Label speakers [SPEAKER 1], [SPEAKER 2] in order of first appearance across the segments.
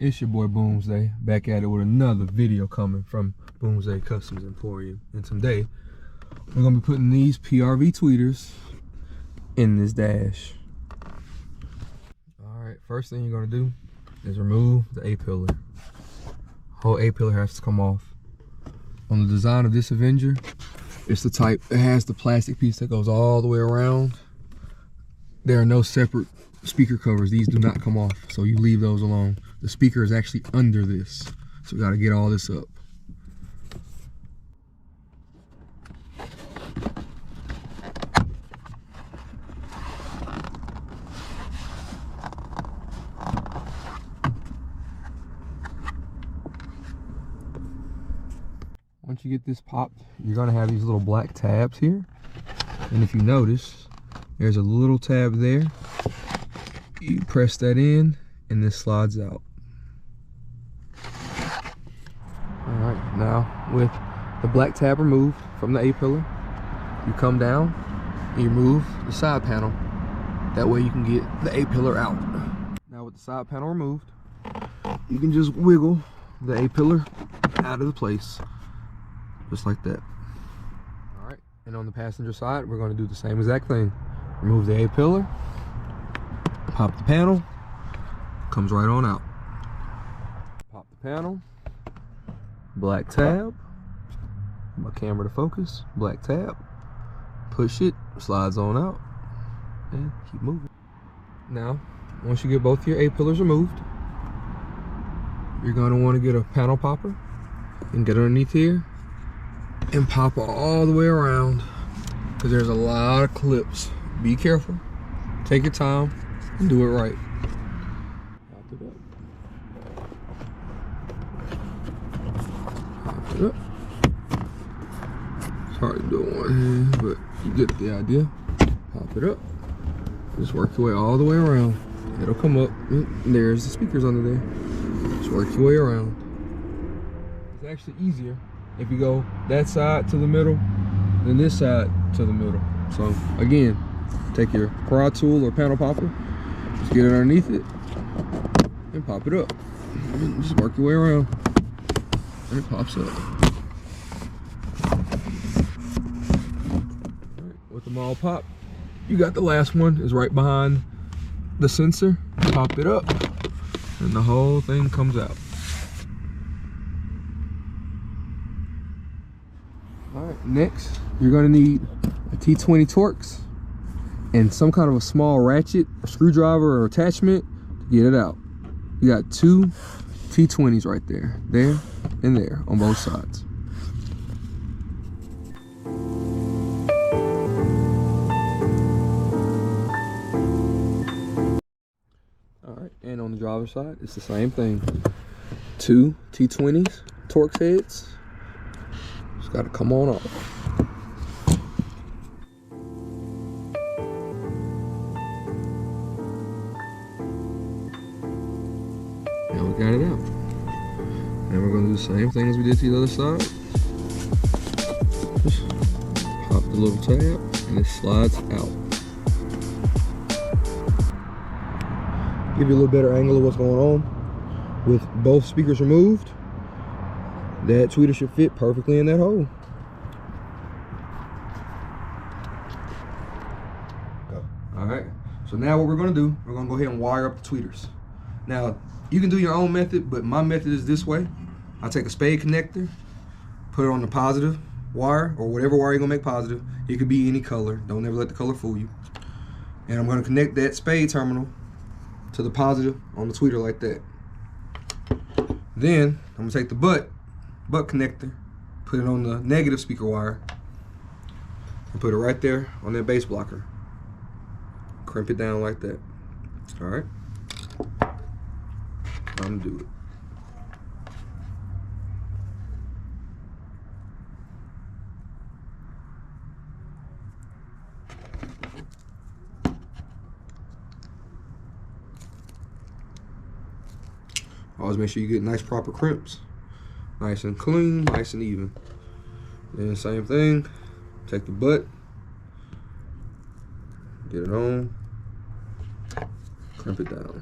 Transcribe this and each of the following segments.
[SPEAKER 1] It's your boy Boomsday, back at it with another video coming from Boomsday Customs Emporium. And today, we're gonna be putting these PRV tweeters in this dash. All right, first thing you're gonna do is remove the A-pillar. Whole A-pillar has to come off. On the design of this Avenger, it's the type, it has the plastic piece that goes all the way around. There are no separate speaker covers. These do not come off, so you leave those alone. The speaker is actually under this, so we got to get all this up. Once you get this popped, you're going to have these little black tabs here, and if you notice, there's a little tab there. You press that in and this slides out. Alright, now with the black tab removed from the A-pillar, you come down and you remove the side panel. That way you can get the A-pillar out. Now with the side panel removed, you can just wiggle the A-pillar out of the place, just like that. Alright, and on the passenger side, we're going to do the same exact thing. Remove the A-pillar, pop the panel, comes right on out. Pop the panel, black tab, my camera to focus, black tab, push it, slides on out, and keep moving. Now, once you get both your A-pillars removed, you're going to want to get a panel popper and get underneath here and pop all the way around, because there's a lot of clips. Be careful, take your time, and do it right. Pop it up. Pop it up. It's hard to do it one hand, but you get the idea. Pop it up. Just work your way all the way around. It'll come up. There's the speakers under there. Just work your way around. It's actually easier if you go that side to the middle, then this side to the middle. So again, take your quad tool or panel popper, just get it underneath it and pop it up. And just work your way around and it pops up. All right, with them all popped, you got the last one is right behind the sensor. Pop it up and the whole thing comes out. All right, next you're gonna need a T20 Torx and some kind of a small ratchet, a screwdriver or attachment to get it out. You got two T20s right there, and there on both sides. All right, and on the driver's side, it's the same thing. Two T20s, Torx heads. Just gotta come on off. Now we got it out. And we're gonna do the same thing as we did to the other side. Just pop the little tab and it slides out. Give you a little better angle of what's going on. With both speakers removed, that tweeter should fit perfectly in that hole. All right, so now what we're gonna do, we're gonna go ahead and wire up the tweeters. Now, you can do your own method, but my method is this way. I take a Spade connector, put it on the positive wire, or whatever wire you're gonna make positive. It could be any color, don't ever let the color fool you. And I'm gonna connect that Spade terminal to the positive on the tweeter like that. Then, I'm gonna take the butt connector, put it on the negative speaker wire, and put it right there on that base blocker. Crimp it down like that. All right. I'm gonna do it. Always make sure you get nice proper crimps. Nice and clean, nice and even. Then same thing, take the butt, get it on, crimp it down.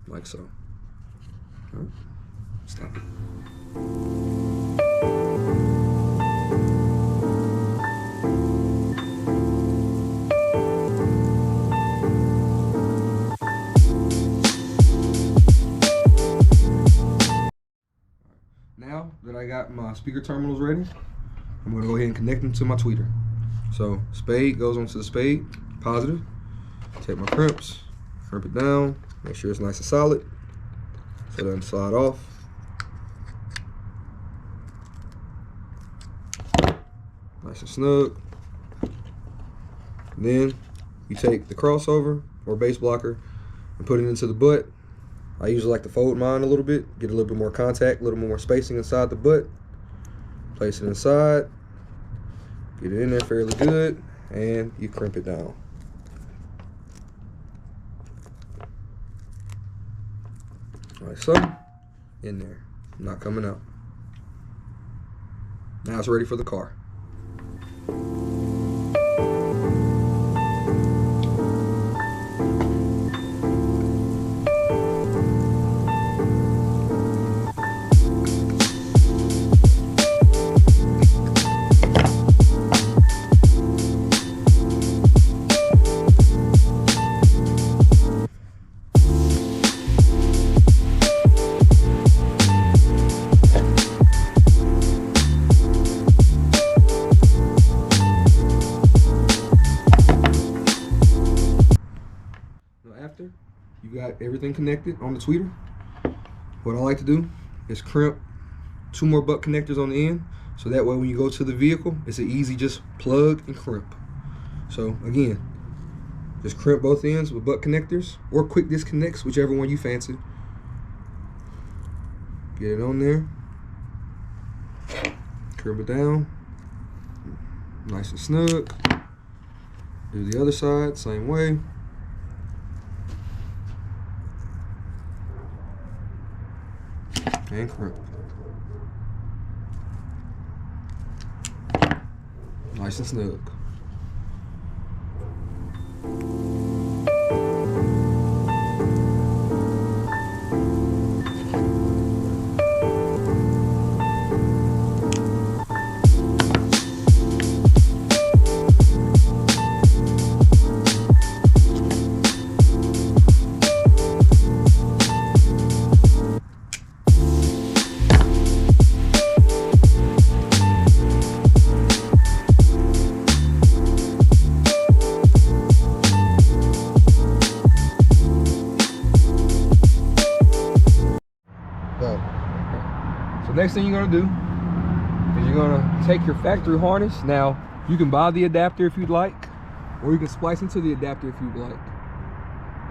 [SPEAKER 1] like so. All right. Stop it. Now that I got my speaker terminals ready, I'm gonna go ahead and connect them to my tweeter. So Spade goes onto the Spade, positive. Take my crimps, crimp it down, make sure it's nice and solid so it doesn't slide off. Nice and snug. Then you take the crossover or base blocker and put it into the butt. I usually like to fold mine a little bit, get a little bit more contact, a little more spacing inside the butt. Place it inside, get it in there fairly good, and you crimp it down. Like so, in there, not coming out. Now it's ready for the car. After you got everything connected on the tweeter, what I like to do is crimp 2 more butt connectors on the end, so that way when you go to the vehicle, it's an easy just plug and crimp. So again, just crimp both ends with butt connectors or quick disconnects, whichever one you fancy. Get it on there, crimp it down, nice and snug. Do the other side, same way. And crimp. Nice and snug. So next thing you're gonna do is you're gonna take your factory harness. Now you can buy the adapter if you'd like, or you can splice into the adapter if you'd like.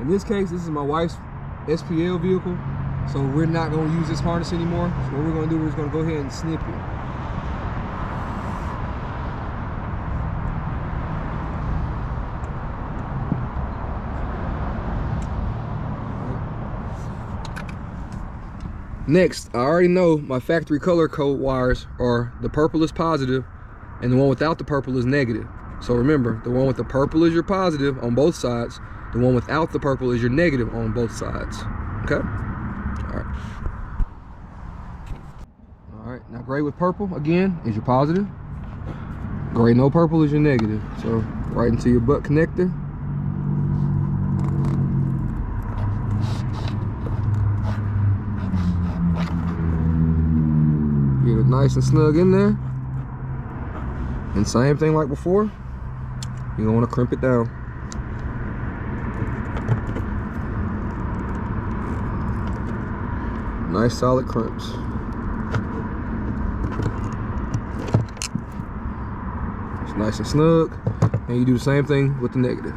[SPEAKER 1] In this case, this is my wife's SPL vehicle, so we're not gonna use this harness anymore. So what we're gonna do is gonna go ahead and snip it. Next, I already know my factory color code wires are the purple is positive and the one without the purple is negative. So remember, the one with the purple is your positive on both sides. The one without the purple is your negative on both sides. Okay? All right. All right, now gray with purple, again, is your positive. Gray no purple is your negative. So right into your butt connector. Get it nice and snug in there. And same thing like before, you're gonna wanna crimp it down. Nice solid crimps. It's nice and snug. And you do the same thing with the negative.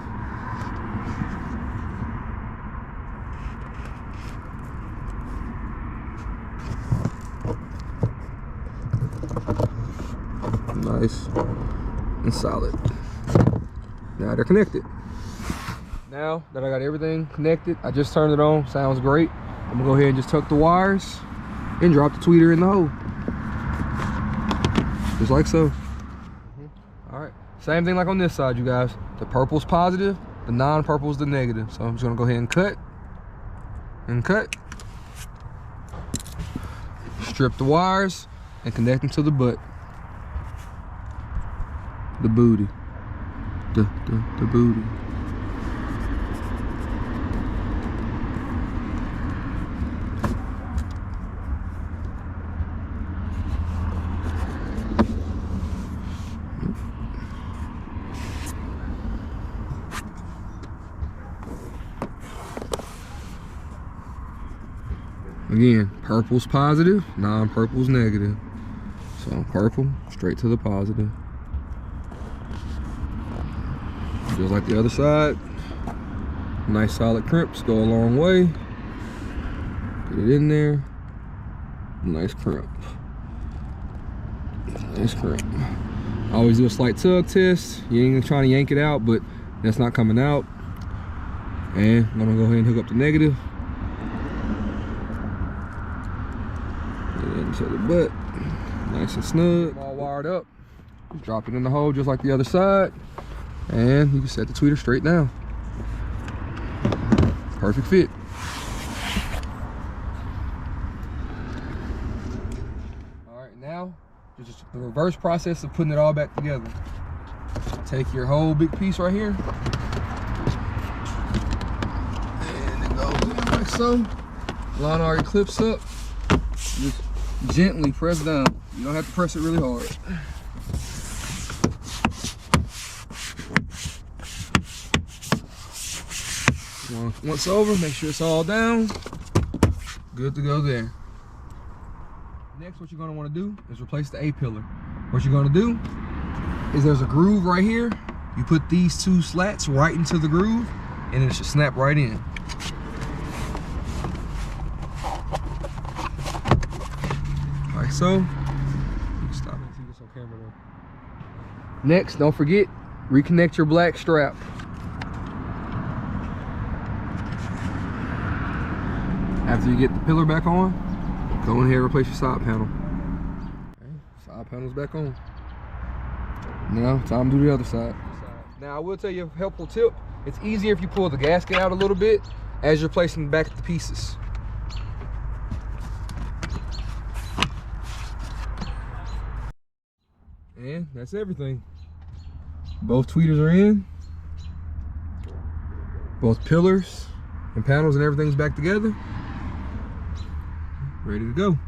[SPEAKER 1] Nice and solid. Now they're connected. Now that I got everything connected, I just turned it on. Sounds great. I'm gonna go ahead and just tuck the wires and drop the tweeter in the hole. Just like so. All right, same thing like on this side, you guys. The purple's positive, the non-purple's the negative. So I'm just gonna go ahead and cut. and cut. Strip the wires and connect them to the butt. The booty. The booty. Again, purple's positive, non-purple's negative. So purple, straight to the positive. Just like the other side. Nice solid crimps, go a long way. Put it in there. Nice crimp. Nice crimp. Always do a slight tug test. You ain't gonna try to yank it out, but that's not coming out. And I'm gonna go ahead and hook up the negative. Into the butt, nice and snug, all wired up. Just drop it in the hole just like the other side, and you can set the tweeter straight down. Perfect fit. All right, now just the reverse process of putting it all back together. Take your whole big piece right here, and it goes in like so. Line already clips up. Just gently press down. You don't have to press it really hard. Once over, make sure it's all down. Good to go there. Next, what you're going to want to do is replace the A-pillar. What you're going to do is there's a groove right here. You put these two slats right into the groove and it should snap right in. Like so. You can stop and see this on camera though. Next, don't forget, reconnect your black strap. After you get the pillar back on, go ahead and replace your side panel. Okay, side panel's back on. Now, time to do the other side. Now, I will tell you a helpful tip. It's easier if you pull the gasket out a little bit as you're placing back the pieces. And that's everything. Both tweeters are in. Both pillars and panels and everything's back together. Ready to go.